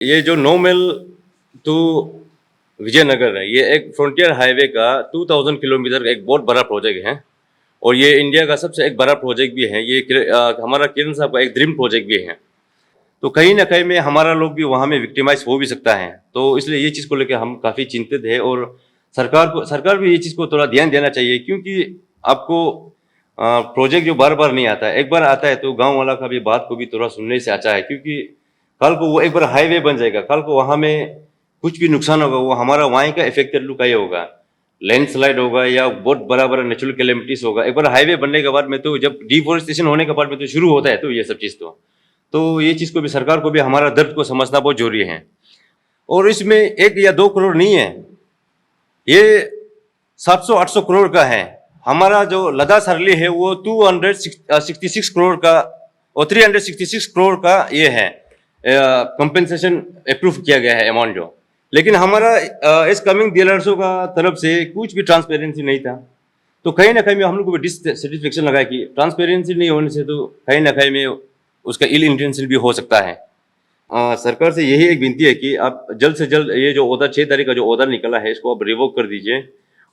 ये जो 9 मील टू विजयनगर है, ये एक फ्रंटियर हाईवे का 2000 किलोमीटर एक बहुत बड़ा प्रोजेक्ट है और ये इंडिया का सबसे एक बड़ा प्रोजेक्ट भी है। ये हमारा किरण साहब का एक ड्रीम प्रोजेक्ट भी है। तो कहीं ना कहीं में हमारा लोग भी वहाँ में विक्टिमाइज हो भी सकता है। तो इसलिए ये चीज़ को लेकर हम काफ़ी चिंतित है और सरकार भी ये चीज़ को थोड़ा ध्यान देना चाहिए, क्योंकि आपको प्रोजेक्ट जो बार बार नहीं आता है, एक बार आता है तो गांव वाला का भी बात को भी थोड़ा सुनने से अच्छा है, क्योंकि कल को वो एक बार हाईवे बन जाएगा, कल को वहाँ में कुछ भी नुकसान होगा वो हमारा वहीं का इफेक्टेड लुक ही होगा। लैंडस्लाइड होगा या बहुत बड़ा बड़ा नेचुरल कैलेमिटीज होगा। एक बार हाईवे बनने के बाद में तो जब डिफोरेस्टेशन होने के बाद में तो शुरू होता है, तो ये सब चीज़ तो ये चीज़ को भी सरकार को भी हमारा दर्द को समझना बहुत जरूरी है। और इसमें 1 या 2 करोड़ नहीं है, ये 700-800 करोड़ का है। हमारा जो लद्दाख सरली है वो 266 करोड़ का और 366 करोड़ का ये है कंपेंसेशन अप्रूव किया गया है अमाउंट जो। लेकिन हमारा इस कमिंग डीलर्सों का तरफ से कुछ भी ट्रांसपेरेंसी नहीं था। तो कहीं ना कहीं में हम लोग को भी डिससेटिस्फेक्शन लगा कि ट्रांसपेरेंसी नहीं होने से तो कहीं ना कहीं में उसका इल इंटेंशन भी हो सकता है। सरकार से यही एक विनती है कि आप जल्द से जल्द ये जो ऑर्डर 6 तारीख का जो ऑर्डर निकला है इसको आप रिवोक कर दीजिए।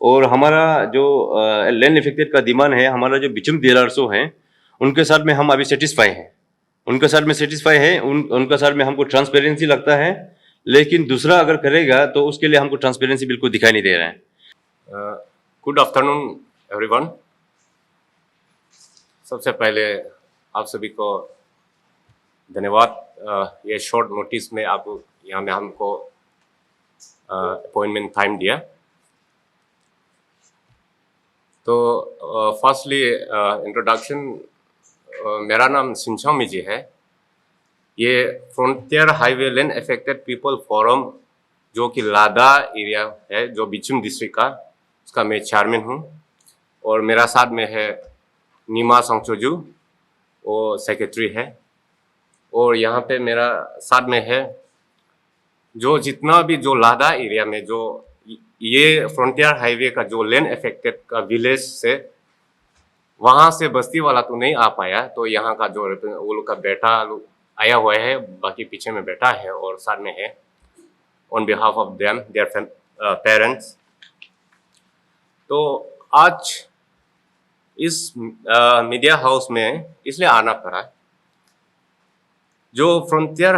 और हमारा जो लैंड इफेक्टेड का डिमांड है, हमारा जो बिचम डीलर्सो हैं उनके साथ में हम अभी सेटिस्फाई हैं, उनके साथ में सेटिस्फाई है। उनके साथ में हमको ट्रांसपेरेंसी लगता है, लेकिन दूसरा अगर करेगा तो उसके लिए हमको ट्रांसपेरेंसी बिल्कुल दिखाई नहीं दे रहा है। Good afternoon everyone. सबसे पहले आप सभी को धन्यवाद। ये शॉर्ट नोटिस में आप यहाँ में हमको अपॉइंटमेंट टाइम दिया। तो फर्स्टली इंट्रोडक्शन, मेरा नाम सिंचाओ मिजी है। ये frontier highway land affected people forum जो कि लादा एरिया है, जो बिचुम डिस्ट्रिक्ट का, उसका मैं चेयरमैन हूँ। और मेरा साथ में है नीमा संगचोजू, वो सेक्रेटरी है। और यहाँ पे मेरा साथ में है जो जितना भी जो लादा एरिया में जो ये फ्रंटियर हाईवे का जो लैंड अफेक्टेड का विलेज से वहाँ से बस्ती वाला तो नहीं आ पाया, तो यहाँ का जो वो लोग का बेटा आया हुआ है, बाकी पीछे में बैठा है और साथ में है on behalf of them their parents. तो आज इस मीडिया हाउस में इसलिए आना पड़ा, जो फ्रंटियर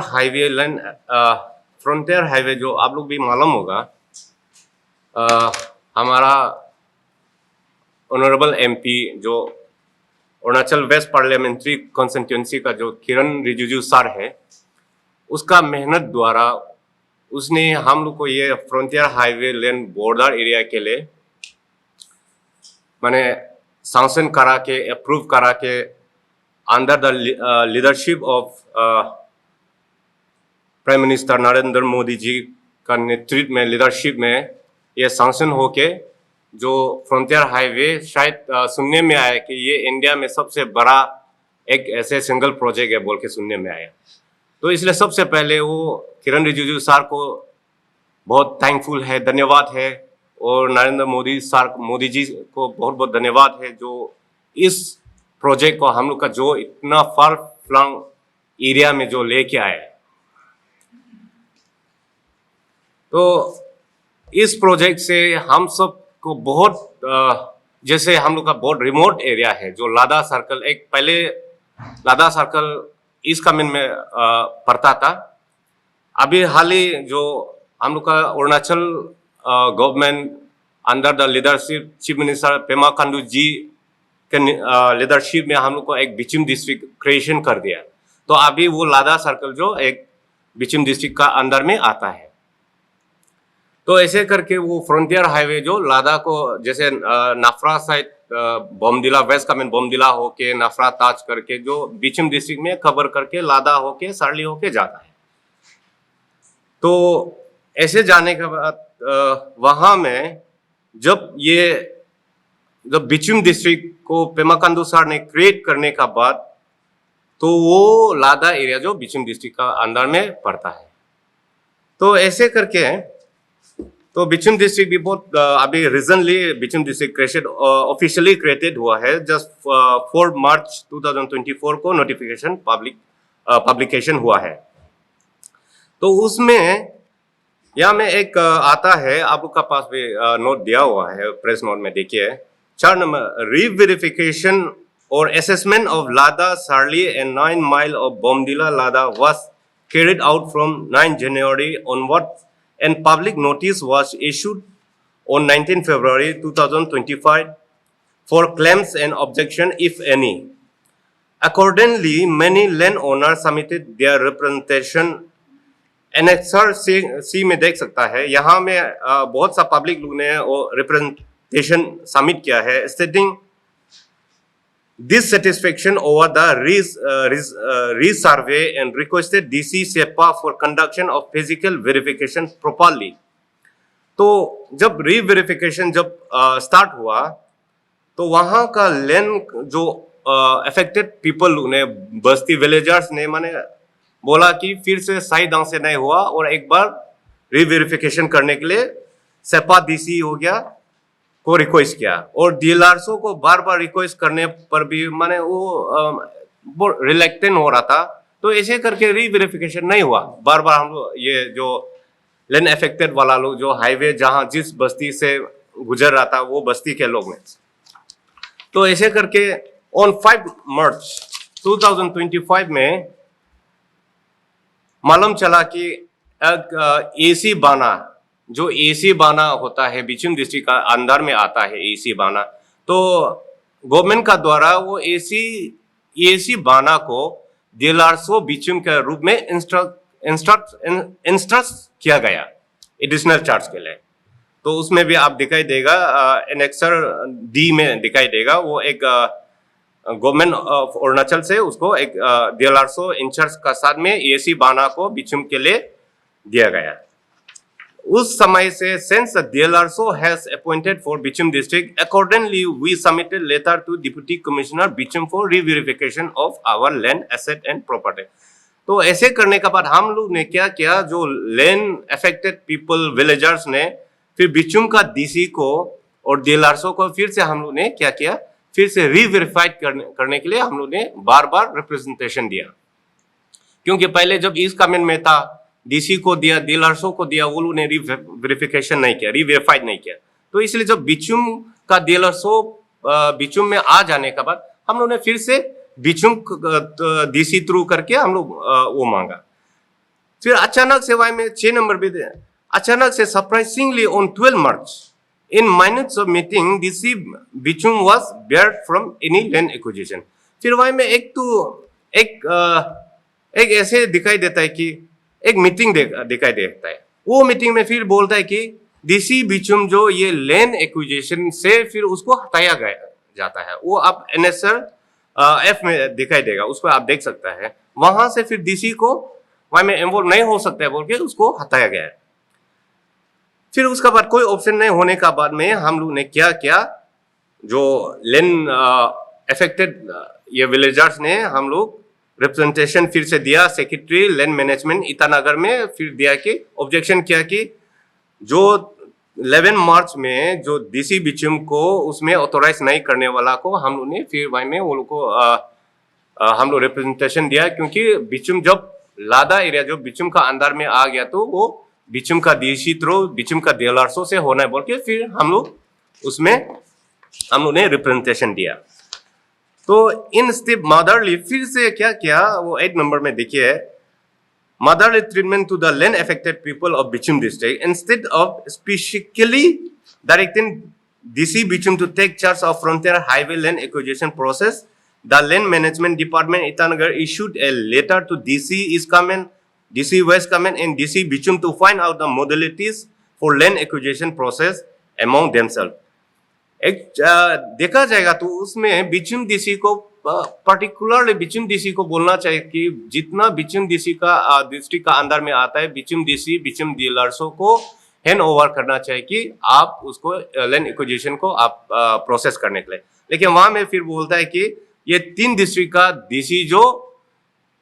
हाईवे जो आप लोग भी मालूम होगा, हमारा ऑनरेबल एमपी जो अरुणाचल वेस्ट पार्लियामेंट्री कॉन्स्टिट्यूंसी का जो किरण रिजिजू सर है, उसका मेहनत द्वारा उसने हम लोग को ये frontier highway land border area के लिए माने सैंक्शन करा के, अप्रूव करा के, under the leadership of prime minister Narendra Modi ji का नेतृत्व में, लीडरशिप में ये सैंक्शन होके जो फ्रंटियर हाईवे शायद सुनने में आया कि ये इंडिया में सबसे बड़ा एक ऐसे सिंगल प्रोजेक्ट है बोल के सुनने में आया। तो इसलिए सबसे पहले वो किरण रिजिजू सर को बहुत थैंकफुल है, धन्यवाद है। और नरेंद्र मोदी जी को बहुत बहुत धन्यवाद है जो इस प्रोजेक्ट को हम लोग का जो इतना फार फ्लंग एरिया में जो लेके आए। तो इस प्रोजेक्ट से हम सब को बहुत जैसे हम लोग का बहुत रिमोट एरिया है, जो लादा सर्कल, एक पहले लादा सर्कल ईस्ट कामेंग में पड़ता था। अभी हाल ही जो हम लोग का Arunachal government under the leadership chief minister Pema Khandu ji के लीडरशिप में हम लोग को एक बिचुम डिस्ट्रिक्ट क्रिएशन कर दिया। तो अभी वो लादा सर्कल जो एक बिचुम डिस्ट्रिक्ट का अंदर में आता है। तो ऐसे करके वो फ्रंटियर हाईवे जो लादा को जैसे नाफरा साइड बोमदिला, वेस्ट कामेंग बोमदिला होके नाफरा ताज करके जो बिचुम डिस्ट्रिक्ट में कवर करके लादा होके सरली होके जाता है। तो ऐसे जाने के बाद वहां में जब बिचुम डिस्ट्रिक्ट को पेमा खांडू सर ने क्रिएट करने का बाद, तो वो लादा एरिया जो बिचुम डिस्ट्रिक्ट का अंदर में पड़ता है। तो ऐसे करके तो बिचुम डिस्ट्रिक्ट भी बहुत अभी recently Bichom district created officially created हुआ है। जस्ट 4 मार्च 2024 को नोटिफिकेशन पब्लिकेशन हुआ है। तो उसमें यहाँ में एक आता है, आप लोग का पास भी नोट दिया हुआ है, प्रेस नोट में देखिए 4 नंबर, रीवेरिफिकेशन और असेसमेंट ऑफ लादा सार्ली एंड 9 माइल ऑफ बोमडिला लादा was carried out from 9 January onward and public notice was issued on 19 February 2025 for claims and objection if any. Accordingly, many landowners submitted their representation. Annexure C में देख सकता है, यहाँ में बहुत सा पब्लिक लोग ने रिप्रेजेंटेशन सबमिट किया है स्टेटिंग dissatisfaction over the re-survey and requested DC SEPA for conduction of physical verification properly. तो जब री-वेरिफिकेशन जब स्टार्ट हुआ तो वहाँ का लैंड जो अफेक्टेड पीपल ने, बस्ती विलेजर्स ने माने बोला कि फिर से सही ढंग से नहीं हुआ और एक बार री-वेरिफिकेशन करने के लिए सेपा डीसी हो गया को रिक्वेस्ट किया, और डीलर्सों को बार बार रिक्वेस्ट करने पर भी माने वो रिलेक्टेंट हो रहा था, तो ऐसे करके री-वेरिफिकेशन नहीं हुआ। बार बार हम लोग ये जो लैंड अफेक्टेड वाला लोग जो हाईवे जहां जिस बस्ती से गुजर रहा था वो बस्ती के लोग ने, तो ऐसे करके ऑन 5 मार्च 2025 में मालूम चला कि एसी बाना, जो एसी बाना होता है बिचुम डिस्ट्रिक्ट का अंदर में आता है एसी बाना, तो गवर्नमेंट का द्वारा वो एसी बाना को डीलर्सो बिचुम के रूप में इंस्ट्रक्ट किया गया एडिशनल चार्ज के लिए। तो उसमें भी आप दिखाई देगा एनेक्सर डी में दिखाई देगा, वो एक गवर्नमेंट ऑफ अरुणाचल से उसको एक डीलर्सो इंचार्ज का साथ में एसी बाना को बिचुम के लिए दिया गया। उस समय से since the DLRSO has appointed for Bichum district, accordingly we submitted letter to Deputy Commissioner Bichum for re-verification of our land, asset and property. तो ऐसे करने के बाद हम लोग ने क्या किया, जो लैंड अफेक्टेड पीपल विलेजर्स ने फिर बिचुम का डीसी को और डीलर्सो को फिर से हम लोग ने क्या किया, फिर से री-वेरीफाइड करने के लिए हम लोग ने बार बार रिप्रेजेंटेशन दिया, क्योंकि पहले जब ईस्ट कमेंट में था डीसी को दिया, डीलर्सों को दिया, वो लोग ने री-वेरिफिकेशन नहीं किया, री-वेरीफाइड नहीं किया। तो इसलिए जब बिचुम का डीलर्सो बिचुम में आ जाने के बाद हम लोग ने फिर से बिचुम डीसी थ्रू करके हम लोग वो मांगा। फिर अचानक से वाई में 6 नंबर भी दे, अचानक से surprisingly on 12 March in minutes of meeting DC Bichom was barred from any land acquisition. फिर वाई में एक ऐसे दिखाई देता है कि एक मीटिंग दिखाई देता है, वो मीटिंग में फिर बोलता है कि डीसी बिचुम जो ये लैंड एक्विजिशन से फिर उसको हटाया गया जाता है, वो आप एनएसआर एफ में दिखाई देगा, उसको आप देख सकता है। वहां से फिर डीसी को वहां में इन्वॉल्व नहीं हो सकता है बोल के उसको हटाया गया है। फिर उसका बाद कोई ऑप्शन नहीं होने का बाद में हम लोग ने क्या किया, जो लैंड अफेक्टेड ये विलेजर्स ने हम लोग रिप्रेजेंटेशन फिर से दिया सेक्रेटरी लैंड मैनेजमेंट ईटानगर में, फिर दिया कि ऑब्जेक्शन किया कि जो 11 मार्च में जो डीसी बिचुम को उसमें ऑथोराइज नहीं करने वाला को हम लोग ने फिर वहीं में वो लोग को हम लोग रिप्रेजेंटेशन दिया, क्योंकि बिचुम जब लादा एरिया जो बिचुम का अंदर में आ गया तो वो बिचुम का डीसी थ्रू बिचुम का डीलर्सो से होना है बोल के फिर हम लोग उसमें हम लोग ने रिप्रेजेंटेशन दिया। तो इन स्टेप मदरली फिर से क्या किया, वो 8 नंबर में देखिए, motherly treatment to the land affected people of Bichum district instead of specifically directing DC Bichum to take charge of frontier highway land acquisition process. The land management department Itanagar issued a letter to DC East Command, DC West Command and DC Bichum to find out the modalities for land acquisition process among themselves. एक देखा जाएगा तो उसमें बिचुम DC को particularly बिचुम DC को बोलना चाहिए कि जितना बिचुम डीसी का डिस्ट्रिक्ट का अंदर में आता है बिचुम डीसी बिचुम डीलर्सों को हैंड ओवर करना चाहिए कि आप उसको लैंड एक्विजिशन को आप प्रोसेस करने के लिए। लेकिन वहां में फिर बोलता है कि ये 3 डिस्ट्रिक्ट का डीसी जो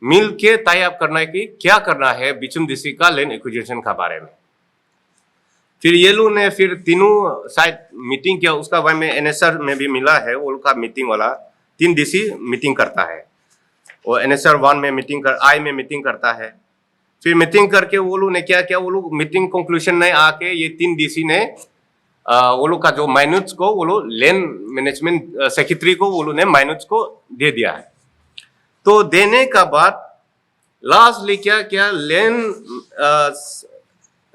मिल के टाई अप करना है कि क्या करना है बिचुम डिस्ट्रिक्ट का लैंड एक्विजिशन का बारे में। फिर ये लोग ने फिर तीनों साइड मीटिंग किया, उसका वहां में एनएसआर में भी मिला है, वो लोग का मीटिंग वाला 3 डीसी मीटिंग करता है, वो एनएसआर 1 में मीटिंग कर आई में मीटिंग करता है, फिर मीटिंग करके वो लोग ने क्या किया, वो लोग मीटिंग कंक्लूजन में आके ये 3 डीसी ने वो लोग का जो माइन्यूट्स को वो लोग लैंड मैनेजमेंट सेक्रेटरी को वो लोग ने माइन्यूट्स को दे दिया है। तो देने का बाद लास्टली क्या क्या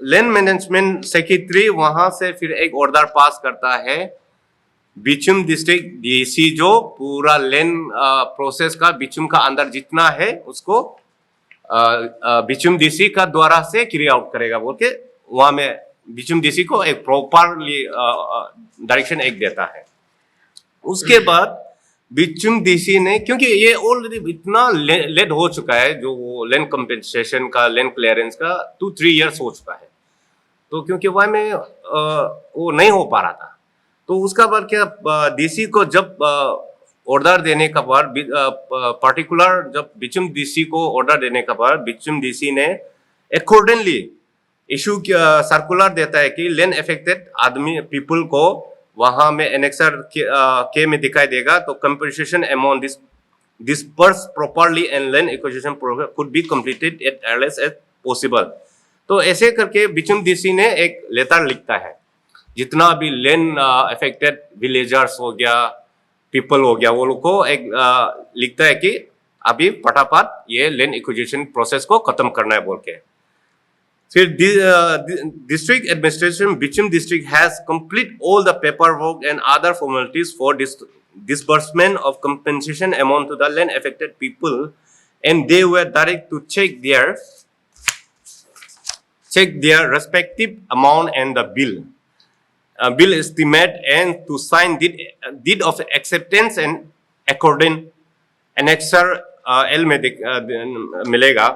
लैंड मैनेजमेंट सेक्रेटरी वहां से फिर एक ऑर्डर पास करता है बिचुम डिस्ट्रिक्ट डीसी जो पूरा लैंड प्रोसेस का बिचुम का अंदर जितना है उसको बिचुम डीसी का द्वारा से कैरी आउट करेगा बोल के वहां में बिचुम डीसी को एक प्रॉपरली डायरेक्शन एक देता है। उसके बाद बिचुम डीसी ने, क्योंकि ये ऑलरेडी इतना लेट हो चुका है जो वो लैंड कंपेंसेशन का लैंड क्लियरेंस का 2-3 इयर्स हो चुका है, तो क्योंकि वहां में वो नहीं हो पा रहा था, तो उसका बाद क्या डीसी को जब ऑर्डर देने का बाद पर्टिकुलर जब बिचुम डीसी को ऑर्डर देने का बाद बिचुम डीसी ने अकॉर्डिंगली इशू सर्कुलर देता है कि लैंड अफेक्टेड आदमी पीपल को वहां में एनेक्सर के में दिखाई देगा, तो compensation amount dispersed properly and land acquisition program could be completed at earliest as possible। तो ऐसे करके बिचुम डीसी ने एक लेटर लिखता है, जितना भी लैंड अफेक्टेड विलेजर्स हो गया, पीपल हो गया, वो लोग को एक लिखता है कि अभी फटाफट ये लैंड एक्विजिशन प्रोसेस को खत्म करना है बोल के। फिर district administration Bichum district has complete all the paperwork and other formalities for disbursement of compensation amount to the land affected people, and they were directed to check their respective amount and the bill estimate and to sign deed of acceptance and according annexer L मिलेगा।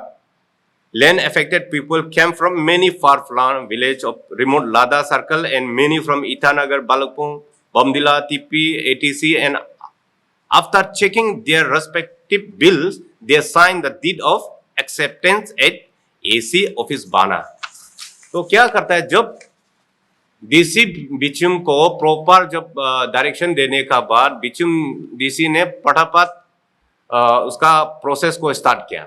Land affected people came from many far-flung villages of remote Lada Circle and many from Itanagar, Balapung, Bomdila, TP, ATC, and after checking their respective bills, they signed the deed of acceptance at AC office Bana। तो क्या करता है, जब DC बिचुम को proper जब direction देने का बाद बिचुम डीसी ने फटाफट उसका प्रोसेस को स्टार्ट किया,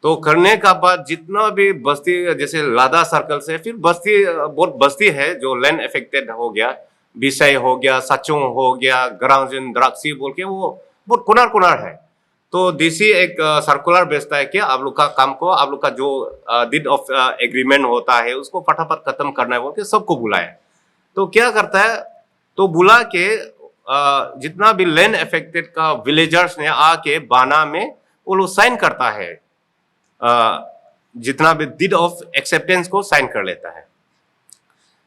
तो करने का बाद जितना भी बस्ती जैसे लादा सर्कल से फिर बस्ती बहुत बस्ती है जो लैंड अफेक्टेड हो गया, बिसाई हो गया, सचों हो गया, ग्राउंड द्राक्षी बोल के वो बहुत कुनार है। तो डीसी एक सर्कुलर भेजता है कि आप लोग का काम को, आप लोग का जो डीड ऑफ एग्रीमेंट होता है उसको फटाफट खत्म करना है बोल के सबको बुलाया। तो क्या करता है, तो बुला के जितना भी लैंड अफेक्टेड का विलेजर्स ने आके बाना में वो लोग साइन करता है, जितना भी डीड ऑफ एक्सेप्टेंस को साइन कर लेता है।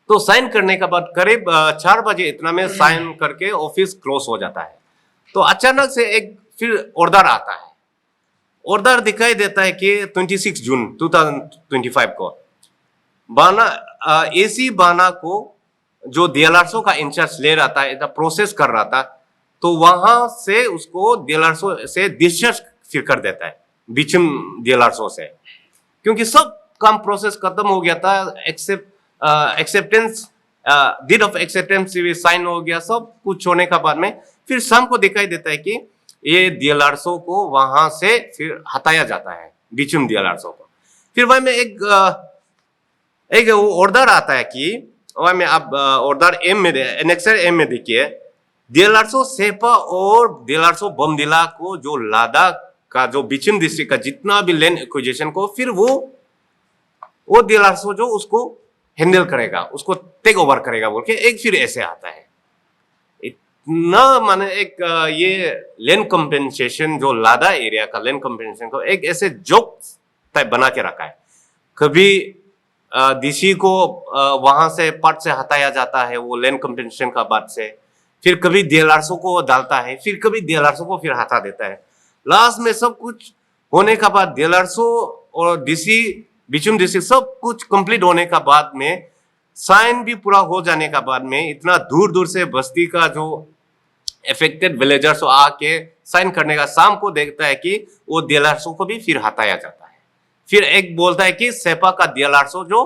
तो साइन करने के बाद करीब 4 बजे इतना में साइन करके ऑफिस क्लोज हो जाता है। तो अचानक से एक फिर ऑर्डर आता है, ऑर्डर दिखाई देता है कि 26 जून 2025 को बाना एसी बाना को जो डीएलआरसो का इंचार्ज ले रहा था, प्रोसेस कर रहा था, तो वहां से उसको डीएलआरसो से डिस्चार्ज फिर कर देता है बिचुम डीएलआरसो से, क्योंकि सब काम प्रोसेस खत्म हो गया था। एक्सेप्टेंस डीड ऑफ एक्सेप्टेंस भी साइन हो गया, सब कुछ होने का बाद में फिर शाम को दिखाई देता है कि ये डीएलआरसो को वहां से फिर हटाया जाता है, बिचुम डीएलआरसो को। फिर वहां में एक ऑर्डर आता है कि वहां में आप ऑर्डर एम में एनेक्सर एम में देखिए, डीएलआरसो सेपा और डीएलआरसो बमदिला को जो लादा का जो बिचुम डिस्ट्रिक्ट का जितना भी लैंड एक्विजिशन को फिर वो डीएलआरसो जो उसको हैंडल करेगा, उसको टेक ओवर करेगा बोल के एक फिर ऐसे आता है। इतना माने एक ये लैंड कंपेंसेशन जो लादा एरिया का लैंड कंपेंसेशन को एक ऐसे जोक टाइप बना के रखा है। कभी डीसी को वहां से पार्ट से हटाया जाता है वो लैंड कंपेंसेशन का बाद से, फिर कभी डीएलआरसो को डालता है, फिर कभी डीएलआरसो को फिर हटा देता है। लास्ट में सब कुछ होने का बाद डीएलआरसो और डीसी बिचुम डीसी सब कुछ कंप्लीट होने का बाद में साइन भी पूरा हो जाने का बाद में इतना दूर से बस्ती का जो अफेक्टेड विलेजर्स आके साइन करने का शाम को देखता है कि वो डीएलआरसो को भी फिर हटाया जाता है। फिर एक बोलता है कि सेपा का डीएलआरसो जो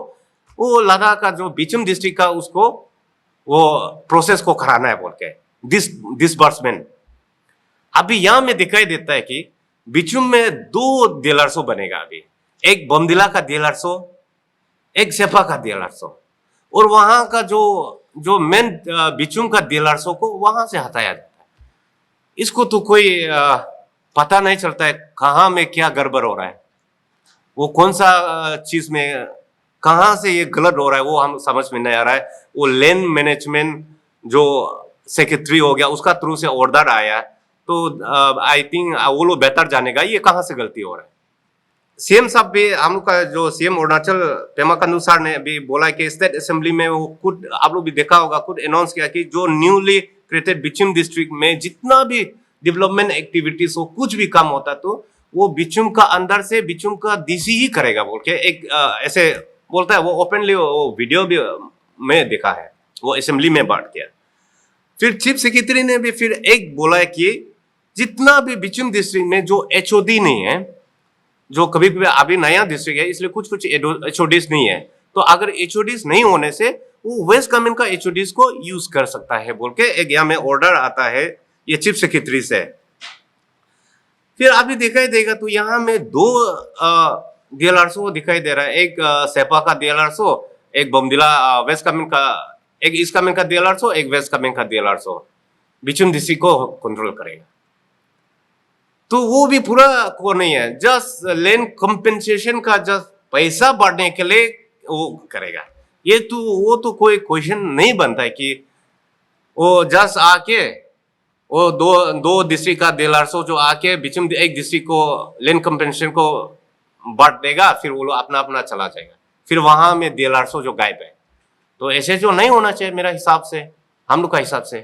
वो लदा का जो बिचुम डिस्ट्रिक्ट का उसको वो प्रोसेस को कराना है बोल के डिसबर्समेंट। अभी यहां में दिखाई देता है कि बिचुम में 2 डीएलआरसो बनेगा। अभी एक बोमदिला का DLR100, एक सेफा का DLR100, और वहां का जो मेन बिचुम का DLR100 को वहां से हटाया जाता है। इसको तो कोई पता नहीं चलता है कहाँ में क्या गड़बड़ हो रहा है, वो कौन सा चीज में कहाँ से ये गलत हो रहा है वो हम समझ में नहीं आ रहा है। वो लेन मैनेजमेंट जो सेक्रेटरी हो गया उसका थ्रू से ऑर्डर आया, तो आई थिंक वो लोग बेहतर जानेगा ये कहाँ से गलती हो रहा है। सीएम साहब भी, हम लोग का जो सीएम अरुणाचल पेमा खांडू सर ने भी बोला कि स्टेट असेंबली में वो खुद, आप लोग भी देखा होगा, खुद अनाउंस किया कि जो न्यूली क्रिएटेड बिचुम डिस्ट्रिक्ट में जितना भी डेवलपमेंट एक्टिविटीज हो, कुछ भी काम होता तो वो बिचुम का अंदर से बिचुम का डीसी ही करेगा बोल के एक ऐसे बोलता है। वो ओपनली वो वीडियो भी मैं देखा है, वो असेंबली में बात किया। फिर चीफ सेक्रेटरी ने भी फिर एक बोला है कि जितना भी बिचुम डिस्ट्रिक्ट में जो HOD नहीं है, जो कभी कभी अभी नया डिस्ट्रिक्ट है इसलिए कुछ कुछ HODs नहीं है, तो अगर HODs नहीं होने से वो वेस्ट कामेंग का HODs को यूज कर सकता है बोल के एक यहाँ में ऑर्डर आता है ये चीफ सेक्रेटरी से। फिर अभी दिखाई देगा तो यहाँ में 2 DLR100 दिखाई दे रहा है, एक सेपा का DLR100, एक बोमदिला वेस्ट कामेंग का, एक ईस्ट कामेंग का DLR100, एक वेस्ट कामेंग का DLR100 बिचुम डिस्ट्रिक्ट को कंट्रोल करेगा। तो वो भी पूरा को नहीं है, जस्ट लैंड कंपेंसेशन का जस्ट पैसा बढ़ने के लिए वो करेगा। ये तो वो तो कोई क्वेश्चन नहीं बनता है कि वो जस्ट आके वो दो डिस्ट्रिक्ट का DLR100 जो आके बिचुम एक डिस्ट्रिक्ट को लैंड कंपेंसेशन को बांट देगा, फिर वो लोग अपना अपना चला जाएगा, फिर वहां में DLR100 जो गायब है। तो ऐसे जो नहीं होना चाहिए मेरा हिसाब से, हम लोग का हिसाब से।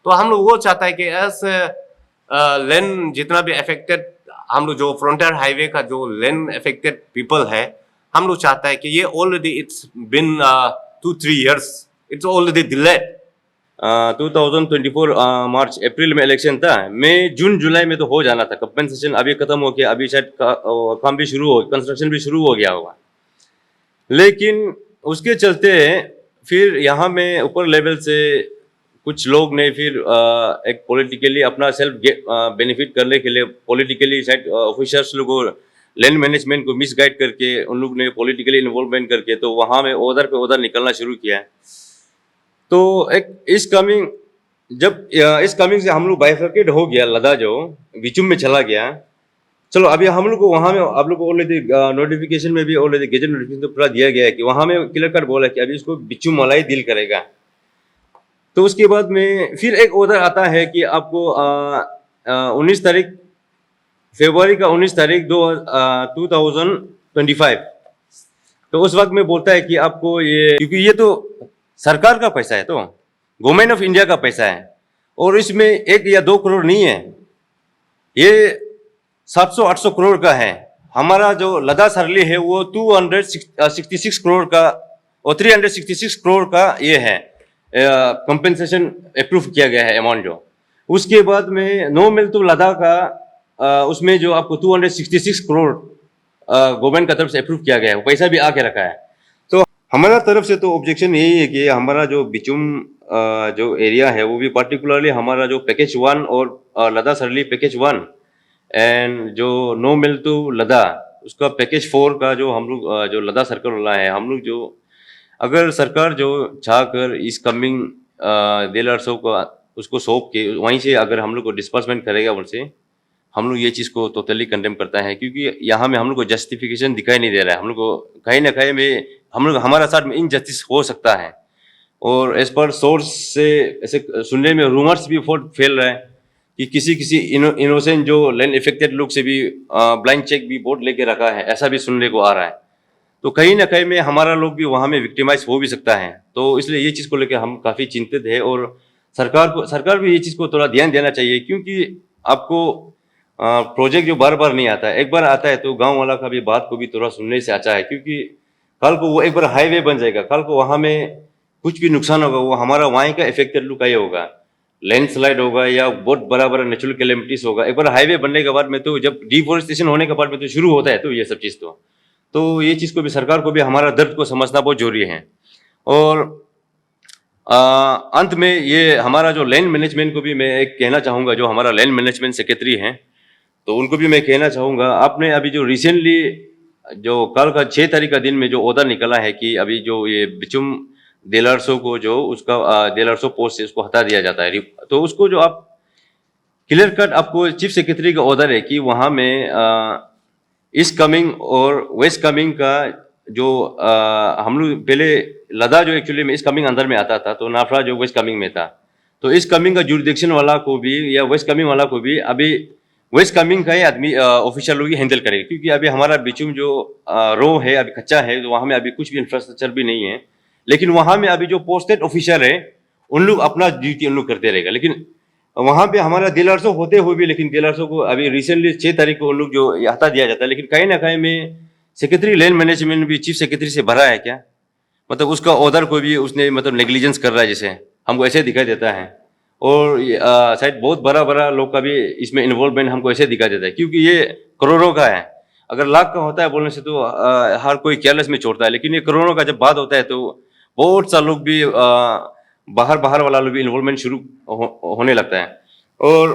तो हम लोग वो चाहता है कि ऐसे लैंड जितना भी अफेक्टेड, हम लोग जो फ्रंटियर हाईवे का जो लैंड अफेक्टेड पीपल है, हम लोग चाहता है कि ये already it's been 2-3 years, it's already delayed. 2024 मार्च अप्रैल में इलेक्शन था, मई जून जुलाई में तो हो जाना था। कंपनसेशन अभी खत्म हो गया, अभी शायद काम भी शुरू हो, कंस्ट्रक्शन भी शुरू हो गया होगा, लेकिन उसके चलते फिर यहाँ में ऊपर लेवल से कुछ लोग ने फिर एक पॉलिटिकली अपना सेल्फ बेनिफिट करने के लिए पॉलिटिकली शायद ऑफिसर्स लोग को लैंड मैनेजमेंट को मिसगाइड करके उन लोग ने पॉलिटिकली इन्वॉल्वमेंट करके तो वहाँ में ओदर पे ओदर निकलना शुरू किया। तो एक इस कमिंग से हम लोग बाइफर्केट हो गया, लदा जो बिचुम में चला गया। चलो अभी हम लोग को वहाँ में आप लोग को ऑलरेडी नोटिफिकेशन में भी ऑलरेडी गेजेट नोटिफिकेशन तो पूरा दिया गया है कि वहाँ में क्लियर कट बोला कि अभी इसको बिचुम मलाई डील करेगा। तो उसके बाद में फिर एक ऑर्डर आता है कि आपको 19 तारीख फरवरी का 19 तारीख 2025, तो उस वक्त में बोलता है कि आपको ये, क्योंकि ये तो सरकार का पैसा है, तो गवर्नमेंट ऑफ इंडिया का पैसा है और इसमें 1 या 2 करोड़ नहीं है, ये 700-800 करोड़ का है। हमारा जो लदा सरली है वो 266 करोड़ का और 366 करोड़ का ये है कंपेंसेशन अप्रूव किया गया है अमाउंट जो। उसके बाद में नो मिल तो लदा का उसमें जो आपको 266 करोड़ गवर्नमेंट का तरफ से अप्रूव किया गया है, वो पैसा भी आके रखा है। तो हमारा तरफ से तो ऑब्जेक्शन यही है कि हमारा जो बिचुम जो एरिया है वो भी पर्टिकुलरली हमारा जो पैकेज 1 और लदा सरली पैकेज 1 एंड जो नो मिल टू लदा उसका पैकेज 4 का जो हम लोग जो लदा सर्कल वाला है, हम लोग जो अगर सरकार जो चाहकर इस कमिंग DLR100 को उसको सौंप के वहीं से अगर हम लोग को डिस्पर्समेंट करेगा बोलसे, हम लोग ये चीज़ को टोटली कंडेम करता है, क्योंकि यहाँ में हम लोग को जस्टिफिकेशन दिखाई नहीं दे रहा है। हम लोग को कहीं ना कहीं में हम लोग हमारा साथ में इनजस्टिस हो सकता है और एज पर सोर्स से ऐसे सुनने में रूमर्स भी बहुत फैल रहा है कि किसी इनोसेंट जो लैंड इफेक्टेड लोग से भी ब्लाइंड चेक भी बोर्ड लेके रखा है, ऐसा भी सुनने को आ रहा है। तो कहीं ना कहीं में हमारा लोग भी वहाँ में विक्टिमाइज हो भी सकता है। तो इसलिए ये चीज़ को लेकर हम काफ़ी चिंतित है और सरकार भी ये चीज़ को थोड़ा ध्यान देना चाहिए, क्योंकि आपको प्रोजेक्ट जो बार बार नहीं आता है, एक बार आता है तो गांव वाला का भी बात को भी थोड़ा सुनने से अच्छा है, क्योंकि कल को वो एक बार हाईवे बन जाएगा, कल को वहाँ में कुछ भी नुकसान होगा वो हमारा वहीं का इफेक्टेड लोग का ही होगा, लैंडस्लाइड होगा या बहुत बड़ा बड़ा नेचुरल कैलेमिटीज होगा। एक बार हाईवे बनने के बाद में तो जब डिफोरेस्टेशन होने के बाद में तो शुरू होता है, तो ये सब चीज़ तो ये चीज़ को भी सरकार को भी हमारा दर्द को समझना बहुत जरूरी है। और अंत में ये हमारा जो लैंड मैनेजमेंट को भी मैं एक कहना चाहूँगा, जो हमारा लैंड मैनेजमेंट सेक्रेटरी हैं तो उनको भी मैं कहना चाहूँगा, आपने अभी जो रिसेंटली जो कल का 6 तारीख का दिन में जो ऑर्डर निकला है कि अभी जो ये बिचुम डेलर्सो को जो उसका डेलर्सो पोस्ट से उसको हटा दिया जाता है, तो उसको जो आप क्लियर कट आपको चीफ सेक्रेटरी का ऑर्डर है कि वहाँ में ईस्ट कमिंग और वेस्ट कमिंग का जो हम लोग पहले लदा जो एक्चुअली में ईस्ट कमिंग अंदर में आता था, तो नाफरा जो वेस्ट कमिंग में था, तो ईस्ट कमिंग का जुरिडिक्शन वाला को भी या वेस्ट कमिंग वाला को भी अभी वेस्ट कमिंग का ही आदमी ऑफिशियल लोग ही हैंडल करेंगे, क्योंकि अभी हमारा बिचुम जो रो है अभी कच्चा है, तो वहाँ में अभी कुछ भी इंफ्रास्ट्रक्चर भी नहीं है। लेकिन वहाँ में अभी जो पोस्टेड ऑफिसर है उन लोग अपना ड्यूटी उन लोग करते रहेगा। लेकिन वहाँ पे हमारा डेलर्सो होते हुए भी, लेकिन डेलर्सो को अभी रिसेंटली 6 तारीख को उन लोग जो हटा दिया जाता है, लेकिन कहीं ना कहीं में सेक्रेटरी लैंड मैनेजमेंट भी चीफ सेक्रेटरी से भरा है क्या, मतलब उसका ऑर्डर को भी उसने मतलब नेग्लिजेंस कर रहा है, जैसे हमको ऐसे दिखाई देता है। और शायद बहुत बड़ा बड़ा लोग का भी इसमें इन्वॉल्वमेंट हमको ऐसे दिखाई देता है, क्योंकि ये करोड़ों का है। अगर लाख का होता है बोलने से तो हर कोई केयरलेस में छोड़ता है, लेकिन ये करोड़ों का जब बात होता है तो बहुत सा लोग भी बाहर बाहर वाला लोग भी इन्वॉल्वमेंट शुरू होने लगता है। और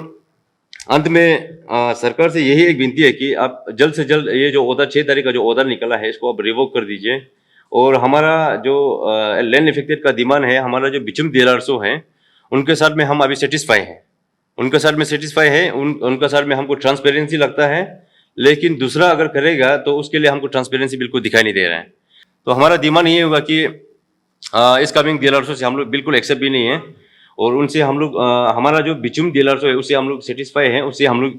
अंत में सरकार से यही एक विनती है कि आप जल्द से जल्द ये जो ऑर्डर 6 तारीख का जो ऑर्डर निकला है इसको आप रिवोक कर दीजिए। और हमारा जो लैंड इफेक्टेड का डिमांड है, हमारा जो बिचुम डेलर्सो है उनके साथ में हम अभी सेटिस्फाई हैं, उनके साथ में सेटिस्फाई है, उनका साथ में हमको ट्रांसपेरेंसी लगता है। लेकिन दूसरा अगर करेगा तो उसके लिए हमको ट्रांसपेरेंसी बिल्कुल दिखाई नहीं दे रहा है। तो हमारा डिमांड ये होगा कि इस कमिंग डीलर्सों से हम लोग बिल्कुल एक्सेप्ट भी नहीं है, और उनसे हम लोग हमारा जो बिचुम डीलर्स है उससे हम लोग सेटिस्फाई है, उससे हम लोग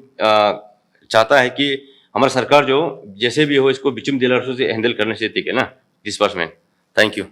चाहता है कि हमारा सरकार जो जैसे भी हो इसको बिचुम डीलर्सों से हैंडल करने से ठीक है ना डिस्पर्समेंट। Thank you.